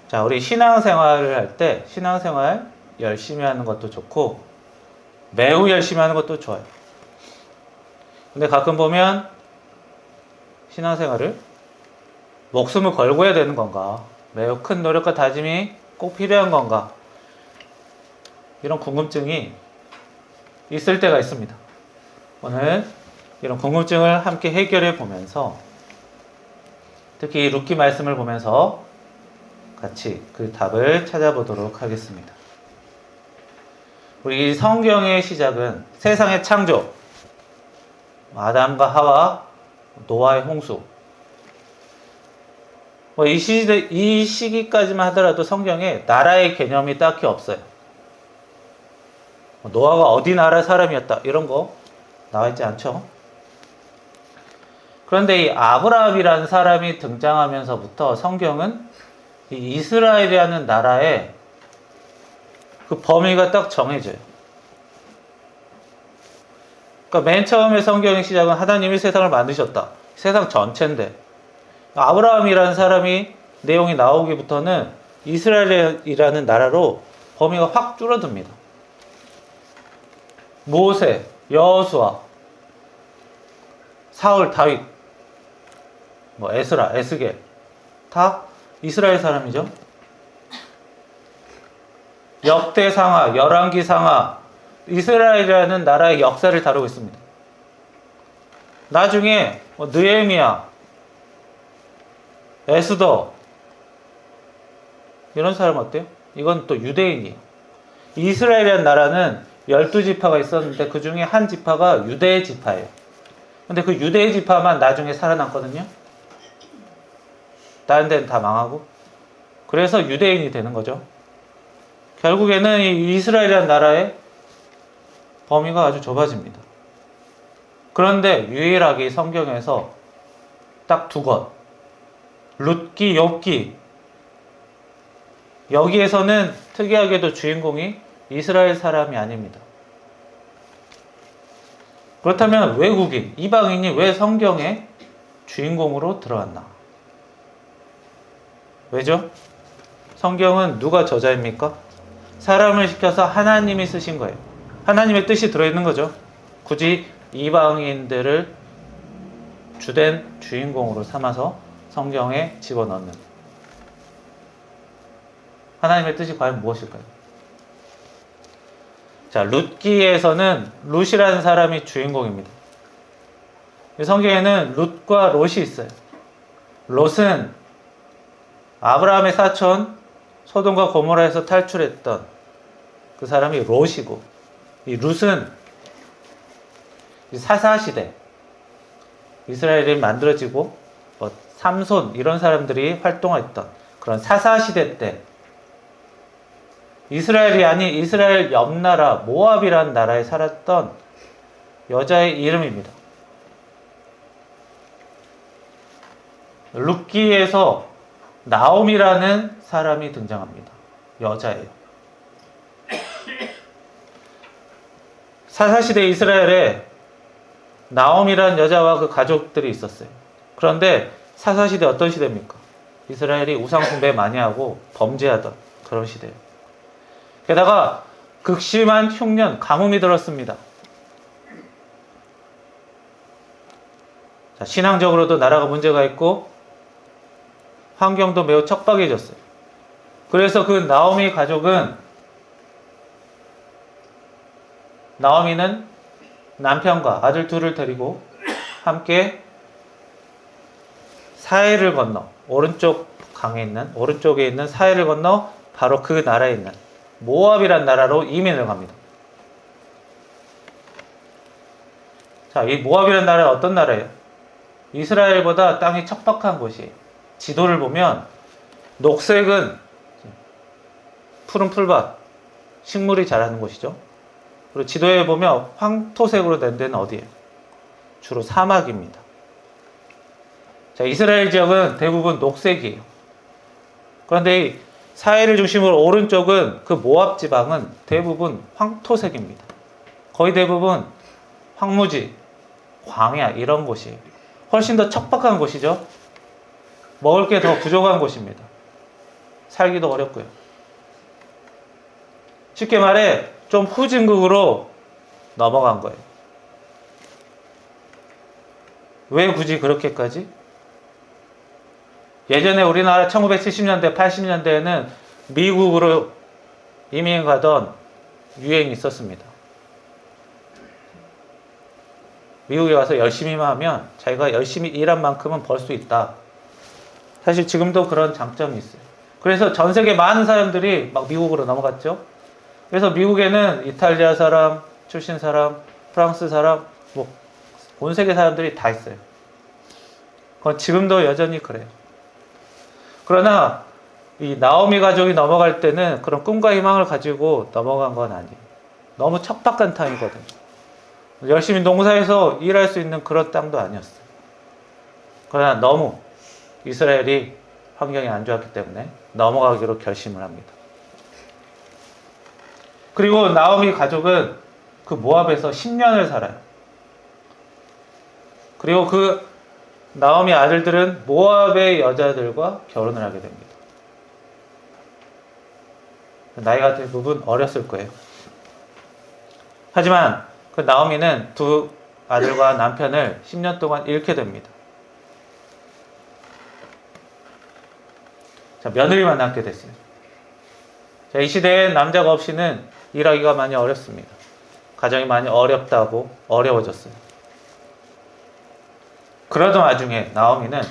자, 우리 신앙생활을 할 때 신앙생활 열심히 하는 것도 좋고 매우 열심히 하는 것도 좋아요. 근데 가끔 보면 신앙생활을 목숨을 걸고 해야 되는 건가? 매우 큰 노력과 다짐이 꼭 필요한 건가? 이런 궁금증이 있을 때가 있습니다. 오늘 이런 궁금증을 함께 해결해 보면서 특히 이 룻기 말씀을 보면서 같이 그 답을 찾아보도록 하겠습니다. 우리 성경의 시작은 세상의 창조, 아담과 하와, 노아의 홍수. 이 시기까지만 하더라도 성경에 나라의 개념이 딱히 없어요. 노아가 어디 나라 사람이었다 이런 거 나와 있지 않죠. 그런데 이 아브라함이라는 사람이 등장하면서부터 성경은 이 이스라엘이라는 나라의 그 범위가 딱 정해져요. 그러니까 맨 처음에 성경의 시작은 하나님이 세상을 만드셨다. 세상 전체인데 아브라함이라는 사람이 내용이 나오기부터는 이스라엘이라는 나라로 범위가 확 줄어듭니다. 모세, 여호수아, 사울, 다윗, 에스라, 에스겔 다 이스라엘 사람이죠. 역대상하, 열왕기상하 이스라엘이라는 나라의 역사를 다루고 있습니다. 나중에 느헤미야, 에스더 이런 사람 어때요? 이건 또 유대인이에요. 이스라엘이라는 나라는 12지파가 있었는데 그 중에 한 지파가 유대 지파예요. 근데 그 유대 지파만 나중에 살아남거든요. 다른 데는 다 망하고. 그래서 유대인이 되는 거죠. 결국에는 이 이스라엘이라는 나라의 범위가 아주 좁아집니다. 그런데 유일하게 성경에서 딱 두 권, 룻기, 욥기, 여기에서는 특이하게도 주인공이 이스라엘 사람이 아닙니다. 그렇다면 외국인, 이방인이 왜 성경의 주인공으로 들어왔나? 왜죠? 성경은 누가 저자입니까? 사람을 시켜서 하나님이 쓰신 거예요. 하나님의 뜻이 들어있는 거죠. 굳이 이방인들을 주된 주인공으로 삼아서 성경에 집어넣는 하나님의 뜻이 과연 무엇일까요? 자, 룻기에서는 룻이라는 사람이 주인공입니다. 성경에는 룻과 롯이 있어요. 롯은 아브라함의 사촌 소돔과 고모라에서 탈출했던 그 사람이 롯이고, 이 룻은 사사시대 이스라엘이 만들어지고 삼손 이런 사람들이 활동했던 그런 사사시대 때 이스라엘이 아닌 이스라엘 옆나라 모압이라는 나라에 살았던 여자의 이름입니다. 룻기에서 나옴이라는 사람이 등장합니다. 여자예요. 사사시대 이스라엘에 나옴이라는 여자와 그 가족들이 있었어요. 그런데 사사시대 어떤 시대입니까? 이스라엘이 우상숭배 많이 하고 범죄하던 그런 시대예요. 게다가 극심한 흉년, 가뭄이 들었습니다. 자, 신앙적으로도 나라가 문제가 있고 환경도 매우 척박해졌어요. 그래서 그 나오미 가족은 나오미는 남편과 아들 둘을 데리고 함께 사해를 건너 오른쪽에 있는 사해를 건너 바로 그 나라에 있는 모압이란 나라로 이민을 갑니다. 자, 이 모압이란 나라는 어떤 나라예요? 이스라엘보다 땅이 척박한 곳이에요. 지도를 보면 녹색은 푸른 풀밭, 식물이 자라는 곳이죠. 그리고 지도에 보면 황토색으로 된 데는 어디예요? 주로 사막입니다. 자, 이스라엘 지역은 대부분 녹색이에요. 그런데 이 사해를 중심으로 오른쪽은 그 모압 지방은 대부분 황토색입니다. 거의 대부분 황무지, 광야 이런 곳이에요. 훨씬 더 척박한 곳이죠. 먹을 게 더 부족한 곳입니다. 살기도 어렵고요. 쉽게 말해 좀 후진국으로 넘어간 거예요. 왜 굳이 그렇게까지? 예전에 우리나라 1970년대, 80년대에는 미국으로 이민 가던 유행이 있었습니다. 미국에 와서 열심히만 하면 자기가 열심히 일한 만큼은 벌 수 있다. 사실 지금도 그런 장점이 있어요. 그래서 전 세계 많은 사람들이 막 미국으로 넘어갔죠. 그래서 미국에는 이탈리아 사람, 출신 사람, 프랑스 사람, 뭐 온 세계 사람들이 다 있어요. 그건 지금도 여전히 그래요. 그러나 이 나오미 가족이 넘어갈 때는 그런 꿈과 희망을 가지고 넘어간 건 아니에요. 너무 척박한 땅이거든요. 열심히 농사해서 일할 수 있는 그런 땅도 아니었어요. 그러나 너무 이스라엘이 환경이 안 좋았기 때문에 넘어가기로 결심을 합니다. 그리고 나오미 가족은 그 모압에서 10년을 살아요. 그리고 그 나오미 아들들은 모압의 여자들과 결혼을 하게 됩니다. 나이가 대부분 어렸을 거예요. 하지만 그 나오미는 두 아들과 남편을 10년 동안 잃게 됩니다. 자, 며느리만 낳게 됐어요. 자, 이 시대에 남자가 없이는 일하기가 많이 어렵습니다. 가정이 많이 어려워졌어요. 그러던 와중에 나오미는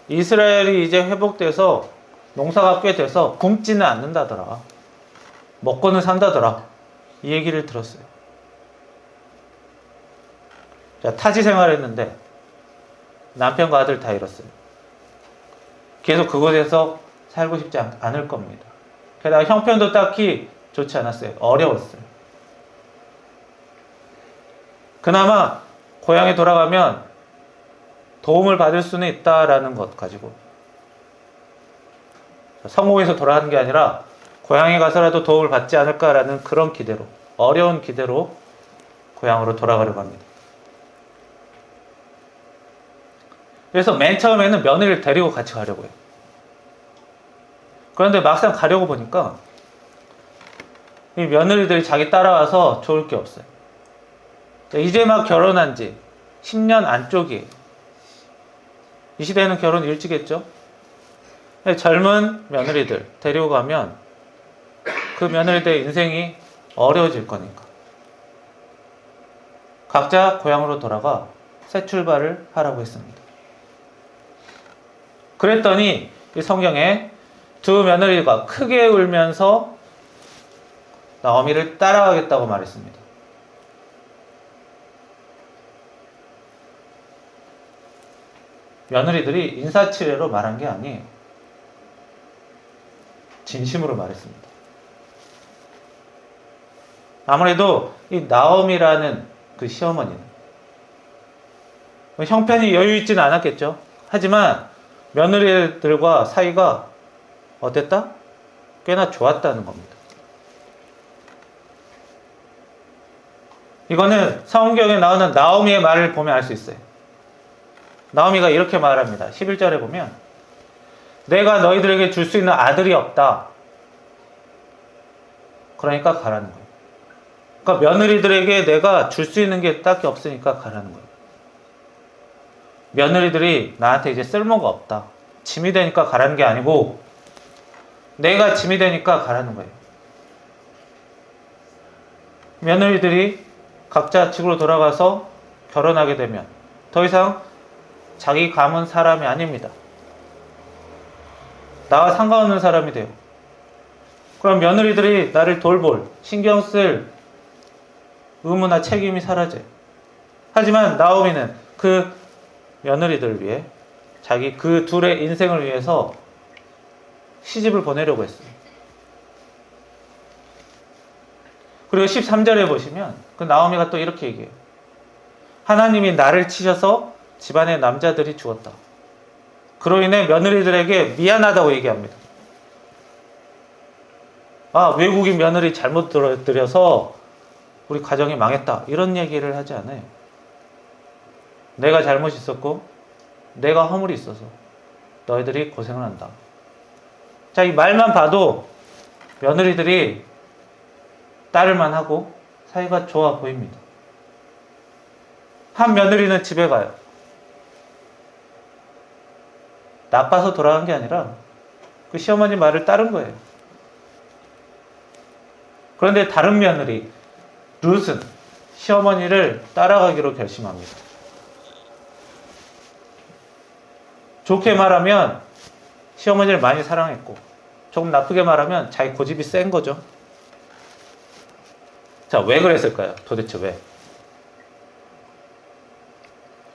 이스라엘이 이제 회복돼서 농사가 꽤 돼서 굶지는 않는다더라. 먹고는 산다더라. 이 얘기를 들었어요. 자, 타지 생활을 했는데 남편과 아들 다 잃었어요. 계속 그곳에서 살고 싶지 않을 겁니다. 게다가 형편도 딱히 좋지 않았어요. 어려웠어요. 그나마 고향에 돌아가면 도움을 받을 수는 있다라는 것 가지고 성공해서 돌아가는 게 아니라 고향에 가서라도 도움을 받지 않을까라는 그런 기대로, 어려운 기대로 고향으로 돌아가려고 합니다. 그래서 맨 처음에는 며느리를 데리고 같이 가려고 해요. 그런데 막상 가려고 보니까 이 며느리들이 자기 따라와서 좋을 게 없어요. 이제 막 결혼한 지 10년 안쪽이에요. 이 시대에는 결혼 일찍 했죠. 젊은 며느리들 데리고 가면 그 며느리들의 인생이 어려워질 거니까 각자 고향으로 돌아가 새 출발을 하라고 했습니다. 그랬더니 이 성경에 두 며느리가 크게 울면서 나오미를 따라가겠다고 말했습니다. 며느리들이 인사치레로 말한 게 아니에요. 진심으로 말했습니다. 아무래도 이 나오미라는 그 시어머니는 형편이 여유 있지는 않았겠죠. 하지만 며느리들과 사이가 어땠다? 꽤나 좋았다는 겁니다. 이거는 성경에 나오는 나오미의 말을 보면 알 수 있어요. 나오미가 이렇게 말합니다. 11절에 보면 내가 너희들에게 줄 수 있는 아들이 없다. 그러니까 가라는 거예요. 그러니까 며느리들에게 내가 줄 수 있는 게 딱히 없으니까 가라는 거예요. 며느리들이 나한테 이제 쓸모가 없다. 짐이 되니까 가라는 게 아니고 내가 짐이 되니까 가라는 거예요. 며느리들이 각자 집으로 돌아가서 결혼하게 되면 더 이상 자기 가문 사람이 아닙니다. 나와 상관없는 사람이 돼요. 그럼 며느리들이 나를 돌볼, 신경 쓸 의무나 책임이 사라져요. 하지만 나오미는 그 며느리들을 위해 자기 그 둘의 인생을 위해서 시집을 보내려고 했어요. 그리고 13절에 보시면 그 나오미가 또 이렇게 얘기해요. 하나님이 나를 치셔서 집안의 남자들이 죽었다. 그로 인해 며느리들에게 미안하다고 얘기합니다. 아, 외국인 며느리 잘못 들여서 우리 가정이 망했다. 이런 얘기를 하지 않아요. 내가 잘못이 있었고 내가 허물이 있어서 너희들이 고생을 한다. 자, 이 말만 봐도 며느리들이 따를만 하고 사이가 좋아 보입니다. 한 며느리는 집에 가요. 나빠서 돌아간 게 아니라 그 시어머니 말을 따른 거예요. 그런데 다른 며느리 룻은 시어머니를 따라가기로 결심합니다. 좋게 말하면 시어머니를 많이 사랑했고, 조금 나쁘게 말하면 자기 고집이 센 거죠. 자, 왜 그랬을까요? 도대체 왜?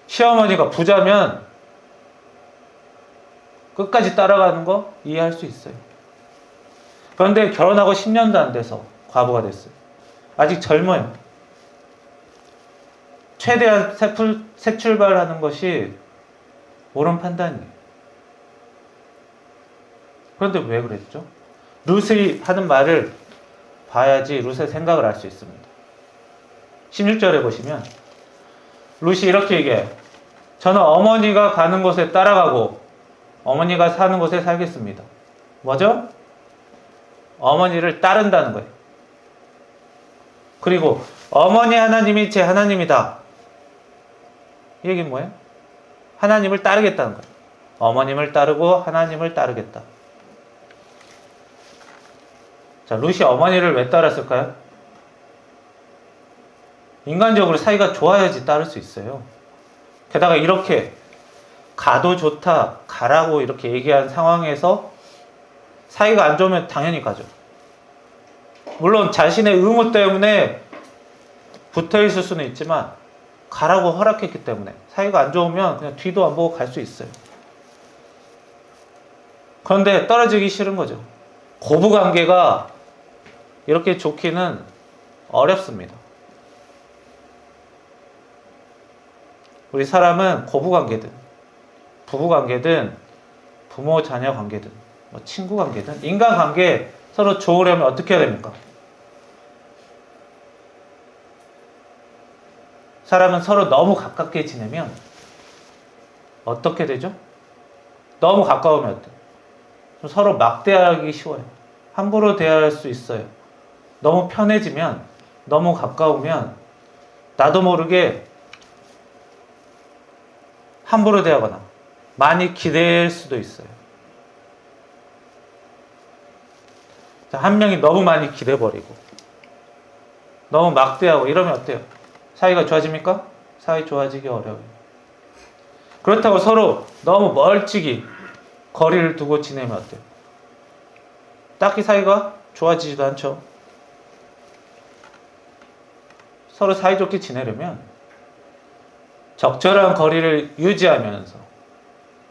시어머니가 부자면 끝까지 따라가는 거 이해할 수 있어요. 그런데 결혼하고 10년도 안 돼서 과부가 됐어요. 아직 젊어요. 최대한 새 출발하는 것이 옳은 판단이에요. 그런데 왜 그랬죠? 룻이 하는 말을 봐야지 룻의 생각을 알 수 있습니다. 16절에 보시면 룻이 이렇게 얘기해요. 저는 어머니가 가는 곳에 따라가고 어머니가 사는 곳에 살겠습니다. 뭐죠? 어머니를 따른다는 거예요. 그리고 어머니 하나님이 제 하나님이다. 이 얘기는 뭐예요? 하나님을 따르겠다는 거예요. 어머님을 따르고 하나님을 따르겠다. 자, 룻이 어머니를 왜 따랐을까요? 인간적으로 사이가 좋아야지 따를 수 있어요. 게다가 이렇게 가도 좋다, 가라고 이렇게 얘기한 상황에서 사이가 안 좋으면 당연히 가죠. 물론 자신의 의무 때문에 붙어 있을 수는 있지만 가라고 허락했기 때문에 사이가 안 좋으면 그냥 뒤도 안 보고 갈 수 있어요. 그런데 떨어지기 싫은 거죠. 고부관계가 이렇게 좋기는 어렵습니다. 우리 사람은 고부관계든 부부관계든 부모 자녀 관계든 뭐 친구 관계든 인간관계 서로 좋으려면 어떻게 해야 됩니까? 사람은 서로 너무 가깝게 지내면 어떻게 되죠? 너무 가까우면 어때요? 서로 막대하기 쉬워요. 함부로 대할 수 있어요. 너무 편해지면, 너무 가까우면 나도 모르게 함부로 대하거나 많이 기댈 수도 있어요. 자, 한 명이 너무 많이 기대버리고 너무 막대하고 이러면 어때요? 사이가 좋아집니까? 사이 좋아지기 어려워요. 그렇다고 서로 너무 멀찍이 거리를 두고 지내면 어때요? 딱히 사이가 좋아지지도 않죠. 서로 사이좋게 지내려면 적절한 거리를 유지하면서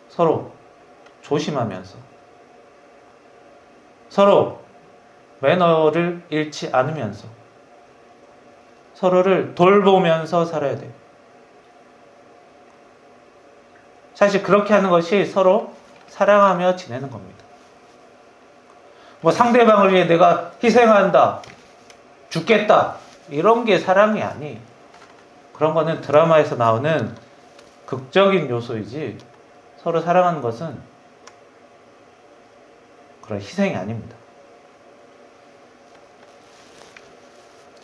서로 조심하면서 서로 매너를 잃지 않으면서 서로를 돌보면서 살아야 돼요. 사실 그렇게 하는 것이 서로 사랑하며 지내는 겁니다. 뭐 상대방을 위해 내가 희생한다, 죽겠다 이런 게 사랑이 아니에요. 그런 거는 드라마에서 나오는 극적인 요소이지 서로 사랑하는 것은 그런 희생이 아닙니다.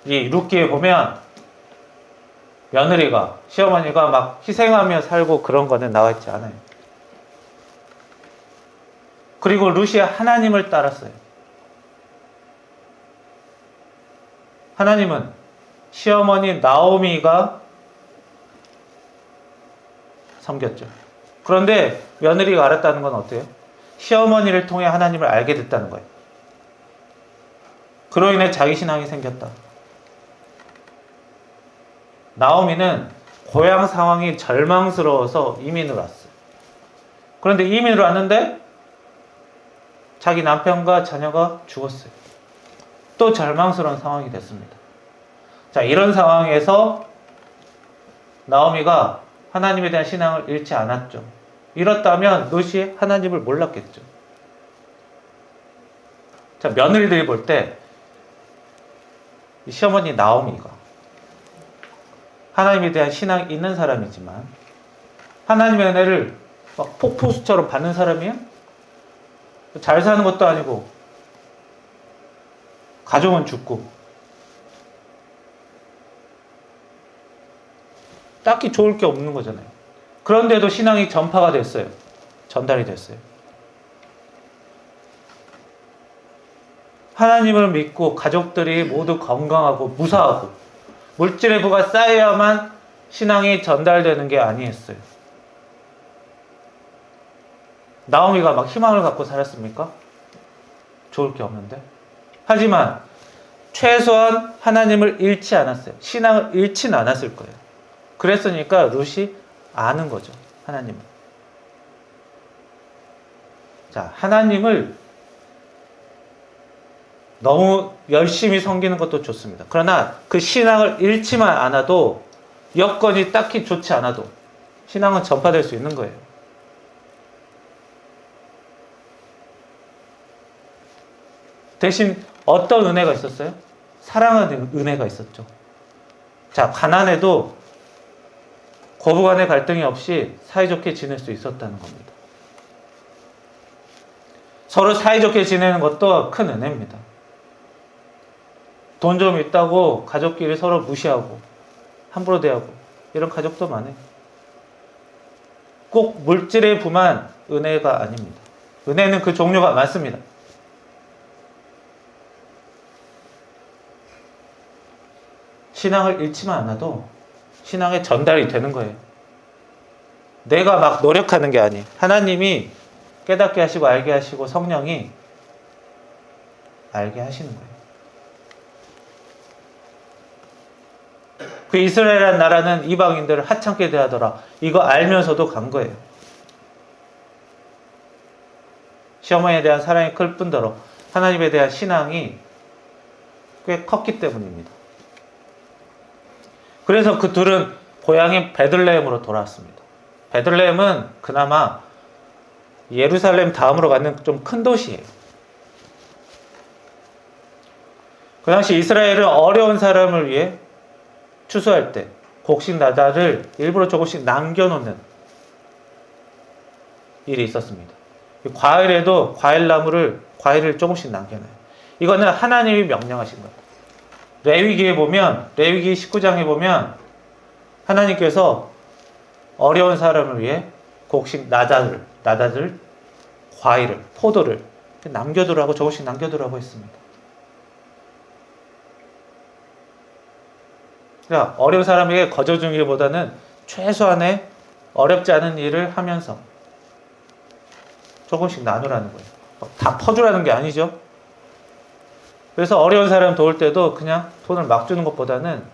이 룻기에 보면 며느리가 시어머니가 막 희생하며 살고 그런 거는 나와 있지 않아요. 그리고 룻이 하나님을 따랐어요. 하나님은 시어머니 나오미가 섬겼죠. 그런데 며느리가 알았다는 건 어때요? 시어머니를 통해 하나님을 알게 됐다는 거예요. 그로 인해 자기 신앙이 생겼다. 나오미는 고향 상황이 절망스러워서 이민을 왔어요. 그런데 이민을 왔는데 자기 남편과 자녀가 죽었어요. 또 절망스러운 상황이 됐습니다. 자, 이런 상황에서 나오미가 하나님에 대한 신앙을 잃지 않았죠. 잃었다면 룻이 하나님을 몰랐겠죠. 자, 며느리들이 볼 때 시어머니 나오미가 하나님에 대한 신앙이 있는 사람이지만 하나님의 은혜를 막 폭포수처럼 받는 사람이에요? 잘 사는 것도 아니고 가족은 죽고 딱히 좋을 게 없는 거잖아요. 그런데도 신앙이 전파가 됐어요. 전달이 됐어요. 하나님을 믿고 가족들이 모두 건강하고 무사하고 물질의 부가 쌓여야만 신앙이 전달되는 게 아니었어요. 나오미가 막 희망을 갖고 살았습니까? 좋을 게 없는데. 하지만 최소한 하나님을 잃지 않았어요. 신앙을 잃지는 않았을 거예요. 그랬으니까 룻이 아는 거죠. 하나님을. 자, 하나님을 너무 열심히 섬기는 것도 좋습니다. 그러나 그 신앙을 잃지만 않아도 여건이 딱히 좋지 않아도 신앙은 전파될 수 있는 거예요. 대신 어떤 은혜가 있었어요? 사랑하는 은혜가 있었죠. 자, 가난해도 고부간의 갈등이 없이 사이좋게 지낼 수 있었다는 겁니다. 서로 사이좋게 지내는 것도 큰 은혜입니다. 돈 좀 있다고 가족끼리 서로 무시하고 함부로 대하고 이런 가족도 많아요. 꼭 물질의 부만 은혜가 아닙니다. 은혜는 그 종류가 많습니다. 신앙을 잃지만 않아도 신앙의 전달이 되는 거예요. 내가 막 노력하는 게 아니에요. 하나님이 깨닫게 하시고 알게 하시고 성령이 알게 하시는 거예요. 그 이스라엘이라는 나라는 이방인들을 하찮게 대하더라. 이거 알면서도 간 거예요. 시어머니에 대한 사랑이 클 뿐더러 하나님에 대한 신앙이 꽤 컸기 때문입니다. 그래서 그 둘은 고향인 베들레헴으로 돌아왔습니다. 베들레헴은 그나마 예루살렘 다음으로 가는 좀 큰 도시예요. 그 당시 이스라엘은 어려운 사람을 위해 추수할 때 곡식 나달을 일부러 조금씩 남겨놓는 일이 있었습니다. 과일에도 과일을 조금씩 남겨놔요. 이거는 하나님이 명령하신 거예요. 레위기에 보면, 레위기 19장에 보면 하나님께서 어려운 사람을 위해 곡식 나달을, 과일을, 포도를 남겨두라고, 조금씩 남겨두라고 했습니다. 그러니까 어려운 사람에게 거저 주기보다는 최소한의 어렵지 않은 일을 하면서 조금씩 나누라는 거예요. 다 퍼주라는 게 아니죠. 그래서 어려운 사람 도울 때도 그냥 돈을 막 주는 것보다는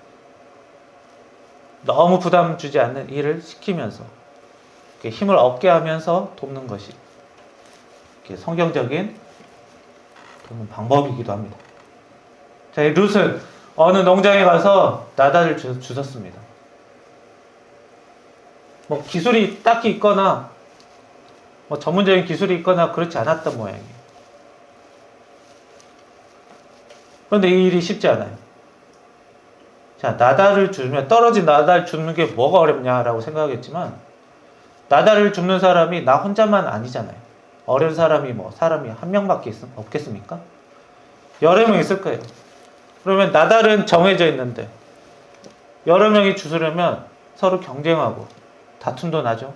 너무 부담 주지 않는 일을 시키면서 힘을 얻게 하면서 돕는 것이 성경적인 돕는 방법이기도 합니다. 자, 이 룻은 어느 농장에 가서 나달을 주셨습니다. 뭐 기술이 딱히 있거나 뭐 전문적인 기술이 있거나 그렇지 않았던 모양이에요. 그런데 이 일이 쉽지 않아요. 자, 나달을 주면 떨어진 나달 줍는 게 뭐가 어렵냐라고 생각하겠지만 나달을 줍는 사람이 나 혼자만 아니잖아요. 어려운 사람이 사람이 한 명밖에 없겠습니까? 여러 명 있을 거예요. 그러면 나달은 정해져 있는데 여러 명이 주스려면 서로 경쟁하고 다툼도 나죠.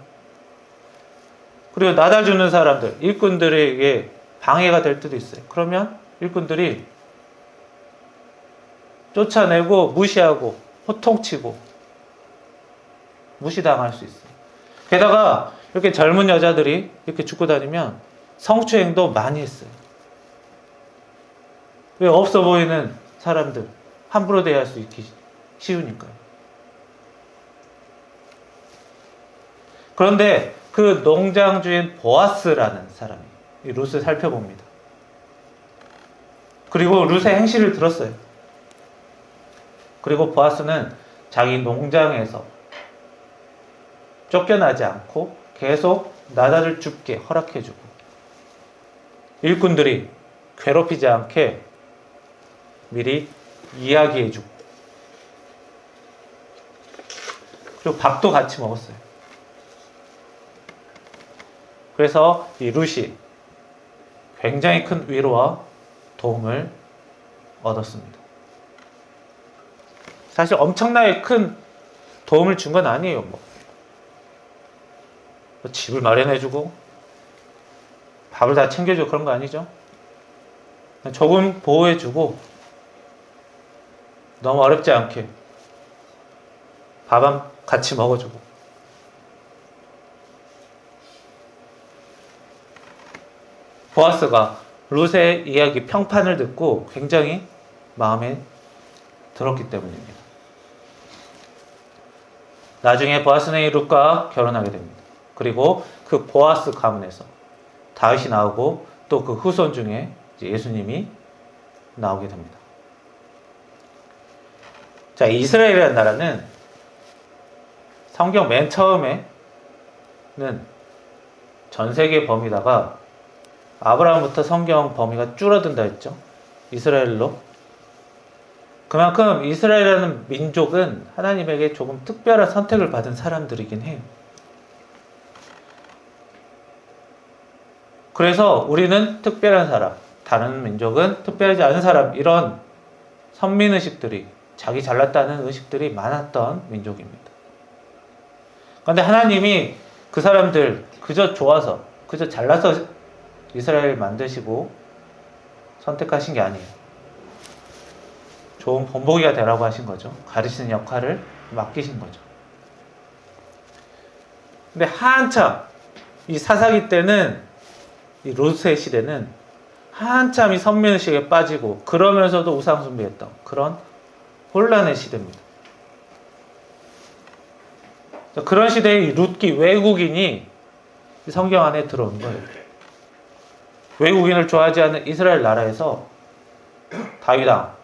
그리고 나달 주는 사람들, 일꾼들에게 방해가 될 때도 있어요. 그러면 일꾼들이 쫓아내고 무시하고 호통치고 무시당할 수 있어요. 게다가 이렇게 젊은 여자들이 이렇게 죽고 다니면 성추행도 많이 했어요. 왜 없어 보이는 사람들 함부로 대할 수 있기 쉬우니까요. 그런데 그 농장 주인 보아스라는 사람이 이 룻을 살펴봅니다. 그리고 룻의 행실을 들었어요. 그리고 보아스는 자기 농장에서 쫓겨나지 않고 계속 나달을 줍게 허락해주고 일꾼들이 괴롭히지 않게 미리 이야기해주고 그리고 밥도 같이 먹었어요. 그래서 이 룻이 굉장히 큰 위로와 도움을 얻었습니다. 사실 엄청나게 큰 도움을 준 건 아니에요. 뭐 집을 마련해주고 밥을 다 챙겨주고 그런 거 아니죠. 조금 보호해주고 너무 어렵지 않게 밥 한 같이 먹어주고. 보아스가 룻의 이야기 평판을 듣고 굉장히 마음에 들었기 때문입니다. 나중에 보아스는 이 룻과 결혼하게 됩니다. 그리고 그 보아스 가문에서 다윗이 나오고 또 그 후손 중에 예수님이 나오게 됩니다. 자, 이스라엘이라는 나라는 성경 맨 처음에는 전 세계 범위다가 아브라함부터 성경 범위가 줄어든다 했죠. 이스라엘로. 그만큼 이스라엘이라는 민족은 하나님에게 조금 특별한 선택을 받은 사람들이긴 해요. 그래서 우리는 특별한 사람, 다른 민족은 특별하지 않은 사람, 이런 선민의식들이, 자기 잘났다는 의식들이 많았던 민족입니다. 그런데 하나님이 그 사람들 그저 좋아서, 그저 잘나서 이스라엘 만드시고 선택하신 게 아니에요. 좋은 본보기가 되라고 하신 거죠. 가르치는 역할을 맡기신 거죠. 근데 한참 이 사사기 때는, 이 룻의 시대는 한참 이 선민의식에 빠지고 그러면서도 우상숭배했던 그런 혼란의 시대입니다. 그런 시대에 룻기 외국인이 성경 안에 들어온 거예요. 외국인을 좋아하지 않는 이스라엘 나라에서 다윗왕,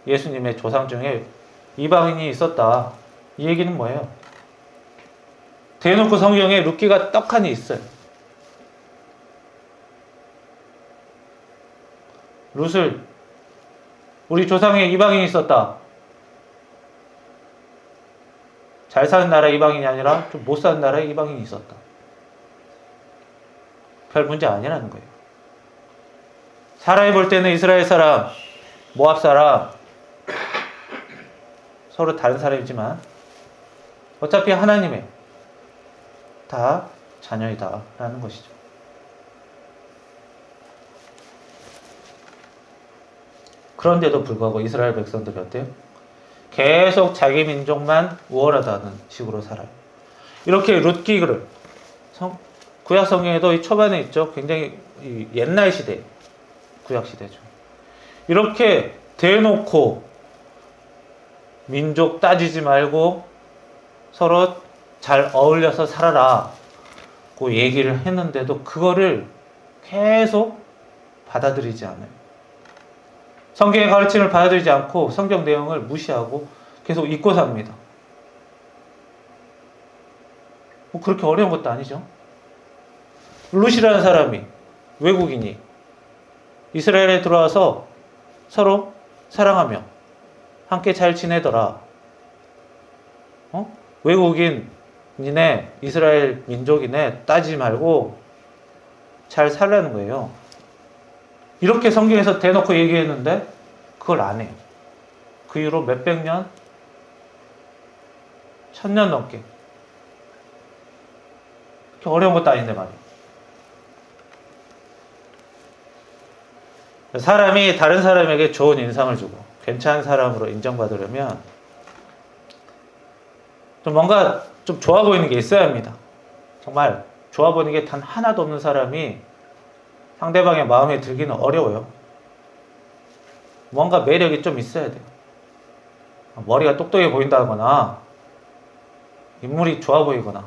예수님의 조상 중에 이방인이 있었다. 이 얘기는 뭐예요? 대놓고 성경에 룻기가 떡하니 있어요. 룻을, 우리 조상에 이방인이 있었다. 잘 사는 나라에 이방인이 아니라 좀 못 사는 나라에 이방인이 있었다. 별 문제 아니라는 거예요. 사람이 볼 때는 이스라엘 사람, 모압 사람 서로 다른 사람이지만 어차피 하나님의 다 자녀이다 라는 것이죠. 그런데도 불구하고 이스라엘 백성들이 어때요? 계속 자기 민족만 우월하다는 식으로 살아요. 이렇게 룻기를 구약 성경에도 이 초반에 있죠. 굉장히 옛날 시대, 구약 시대죠. 이렇게 대놓고 민족 따지지 말고 서로 잘 어울려서 살아라고 얘기를 했는데도 그거를 계속 받아들이지 않아요. 성경의 가르침을 받아들이지 않고 성경 내용을 무시하고 계속 잊고 삽니다. 뭐 그렇게 어려운 것도 아니죠. 룻이라는 사람이, 외국인이 이스라엘에 들어와서 서로 사랑하며 함께 잘 지내더라. 외국인이네, 이스라엘 민족이네 따지지 말고 잘 살라는 거예요. 이렇게 성경에서 대놓고 얘기했는데 그걸 안 해요. 그 이후로 몇백 년, 1000년 넘게. 그렇게 어려운 것도 아닌데 말이에요. 사람이 다른 사람에게 좋은 인상을 주고 괜찮은 사람으로 인정받으려면 좀 뭔가 좀 좋아 보이는 게 있어야 합니다. 정말 좋아 보이는 게 단 하나도 없는 사람이 상대방의 마음에 들기는 어려워요. 뭔가 매력이 좀 있어야 돼요. 머리가 똑똑해 보인다거나 인물이 좋아 보이거나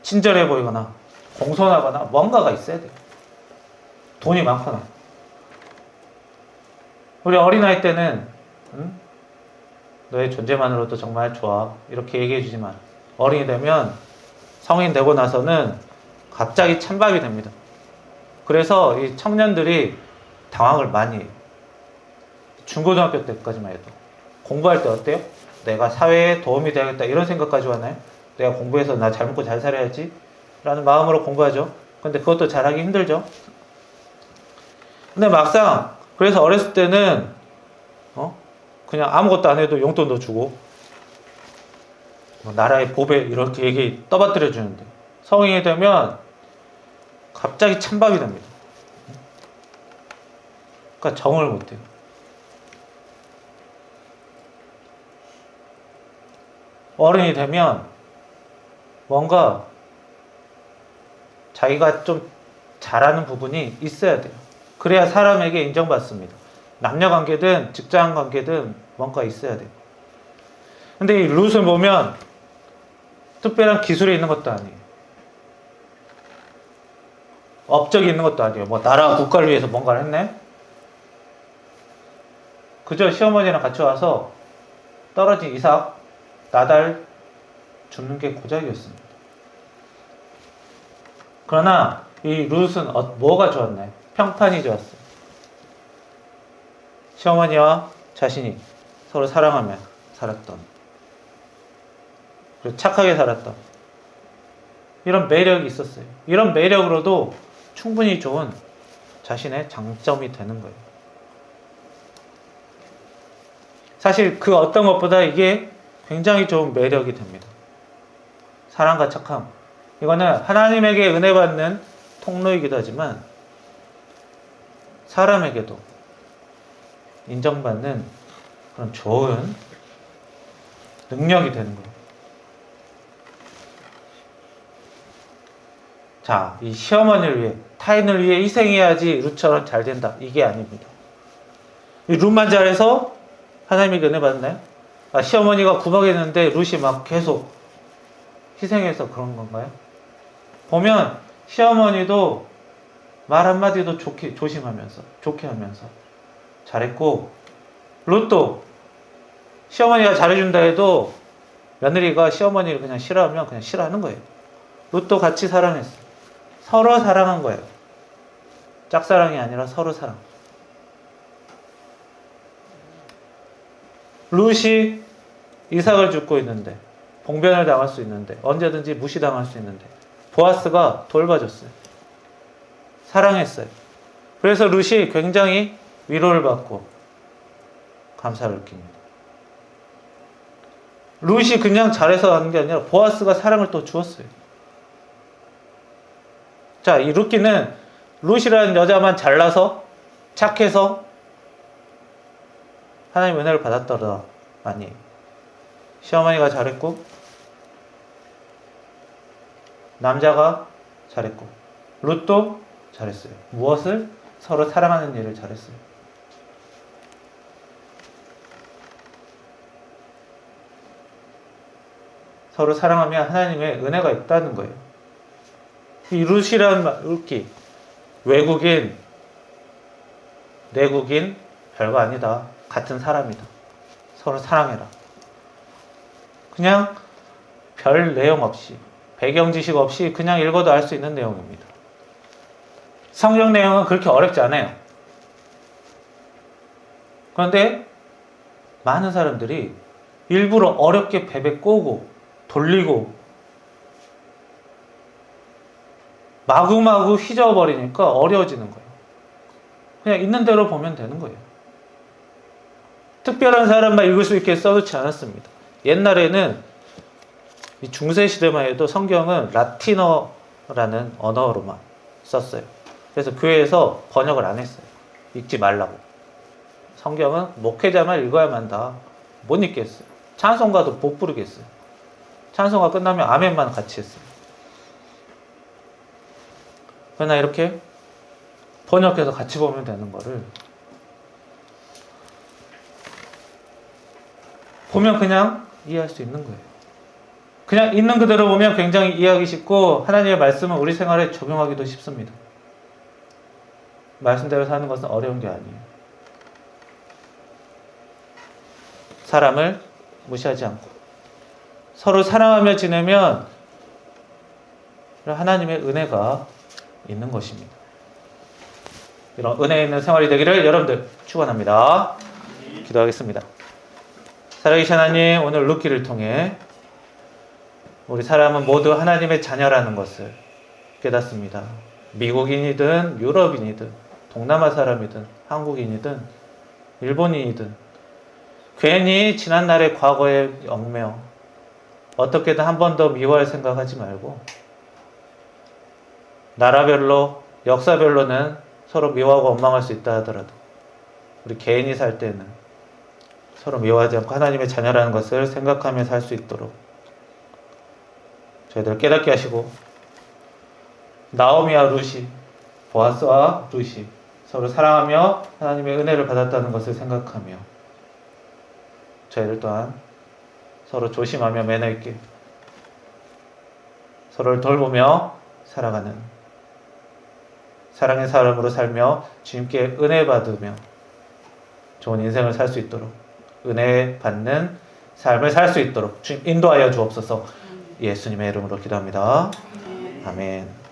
친절해 보이거나 공손하거나 뭔가가 있어야 돼요. 돈이 많거나. 우리 어린아이 때는 너의 존재만으로도 정말 좋아 이렇게 얘기해 주지만 어린이 되면, 성인 되고 나서는 갑자기 찬밥이 됩니다. 그래서 이 청년들이 당황을 많이 해요. 중고등학교 때까지만 해도 공부할 때 어때요? 내가 사회에 도움이 되야겠다 이런 생각까지 왔나요? 내가 공부해서 나 잘 먹고 잘 살아야지 라는 마음으로 공부하죠. 근데 그것도 잘하기 힘들죠. 근데 막상 그래서 어렸을 때는 그냥 아무것도 안 해도 용돈도 주고 뭐 나라의 보배 이렇게 얘기 떠받들여 주는데 성인이 되면 갑자기 찬밥이 됩니다. 그러니까 정을 못해요. 어른이 되면 뭔가 자기가 좀 잘하는 부분이 있어야 돼요. 그래야 사람에게 인정받습니다. 남녀관계든 직장관계든 뭔가 있어야 돼요. 근데 이 룻을 보면 특별한 기술이 있는 것도 아니에요. 업적이 있는 것도 아니에요. 뭐 나라 국가를 위해서 뭔가를 했네? 그저 시어머니랑 같이 와서 떨어진 이삭, 나달 줍는 게 고작이었습니다. 그러나 이 룻은 뭐가 좋았나요? 평판이 좋았어요. 시어머니와 자신이 서로 사랑하며 살았던, 그리고 착하게 살았던 이런 매력이 있었어요. 이런 매력으로도 충분히 좋은 자신의 장점이 되는 거예요. 사실 그 어떤 것보다 이게 굉장히 좋은 매력이 됩니다. 사랑과 착함. 이거는 하나님에게 은혜 받는 통로이기도 하지만 사람에게도 인정받는 그런 좋은 능력이 되는 거예요. 자, 이 시어머니를 위해, 타인을 위해 희생해야지 룻처럼 잘 된다. 이게 아닙니다. 이 룻만 잘해서 하나님에게 은혜 받나요? 시어머니가 구박했는데 룻이 막 계속 희생해서 그런 건가요? 보면 시어머니도 말 한마디도 조심하면서, 좋게 하면서 잘했고, 룻도 시어머니가 잘해준다 해도 며느리가 시어머니를 그냥 싫어하면 그냥 싫어하는 거예요. 룻도 같이 사랑했어요. 서로 사랑한 거예요. 짝사랑이 아니라 서로 사랑. 룻이 이삭을 줍고 있는데, 봉변을 당할 수 있는데, 언제든지 무시당할 수 있는데, 보아스가 돌봐줬어요. 사랑했어요. 그래서 룻이 굉장히 위로를 받고 감사를 느낍니다. 룻이 그냥 잘해서 하는 게 아니라 보아스가 사랑을 또 주었어요. 자, 이 룻기는 룻이라는 여자만 잘나서 착해서 하나님 은혜를 받았더라 아니에요. 시어머니가 잘했고 남자가 잘했고 룻도 잘했어요. 무엇을? 서로 사랑하는 일을 잘했어요. 서로 사랑하면 하나님의 은혜가 있다는 거예요. 이 룻이라는 룻기, 외국인, 내국인 별거 아니다. 같은 사람이다. 서로 사랑해라. 그냥 별 내용 없이, 배경 지식 없이 그냥 읽어도 알 수 있는 내용입니다. 성경 내용은 그렇게 어렵지 않아요. 그런데 많은 사람들이 일부러 어렵게 베베 꼬고 돌리고 마구마구 휘저어버리니까 어려워지는 거예요. 그냥 있는 대로 보면 되는 거예요. 특별한 사람만 읽을 수 있게 써놓지 않았습니다. 옛날에는 이 중세시대만 해도 성경은 라틴어라는 언어로만 썼어요. 그래서 교회에서 번역을 안 했어요. 읽지 말라고. 성경은 목회자만 읽어야만 한다. 못 읽겠어요. 찬송가도 못 부르겠어요. 찬송가 끝나면 아멘만 같이 했어요. 그러나 이렇게 번역해서 같이 보면 되는 거를 보면 그냥 이해할 수 있는 거예요. 그냥 있는 그대로 보면 굉장히 이해하기 쉽고 하나님의 말씀은 우리 생활에 적용하기도 쉽습니다. 말씀대로 사는 것은 어려운 게 아니에요. 사람을 무시하지 않고 서로 사랑하며 지내면 하나님의 은혜가 있는 것입니다. 이런 은혜 있는 생활이 되기를 여러분들 축원합니다. 기도하겠습니다. 살아계신 하나님, 오늘 룻기를 통해 우리 사람은 모두 하나님의 자녀라는 것을 깨닫습니다. 미국인이든 유럽인이든 동남아 사람이든 한국인이든 일본인이든 괜히 지난날의 과거의 얽매여 어떻게든 한 번 더 미워할 생각하지 말고 나라별로 역사별로는 서로 미워하고 원망할 수 있다 하더라도 우리 개인이 살 때는 서로 미워하지 않고 하나님의 자녀라는 것을 생각하며 살 수 있도록 저희들 깨닫게 하시고 나오미와 루시, 보아스와 루시 서로 사랑하며 하나님의 은혜를 받았다는 것을 생각하며 저희들 또한 서로 조심하며 매너 있게 서로를 돌보며 살아가는 사랑의 사람으로 살며 주님께 은혜 받으며 좋은 인생을 살 수 있도록 은혜 받는 삶을 살 수 있도록 주님 인도하여 주옵소서. 예수님의 이름으로 기도합니다. 아멘.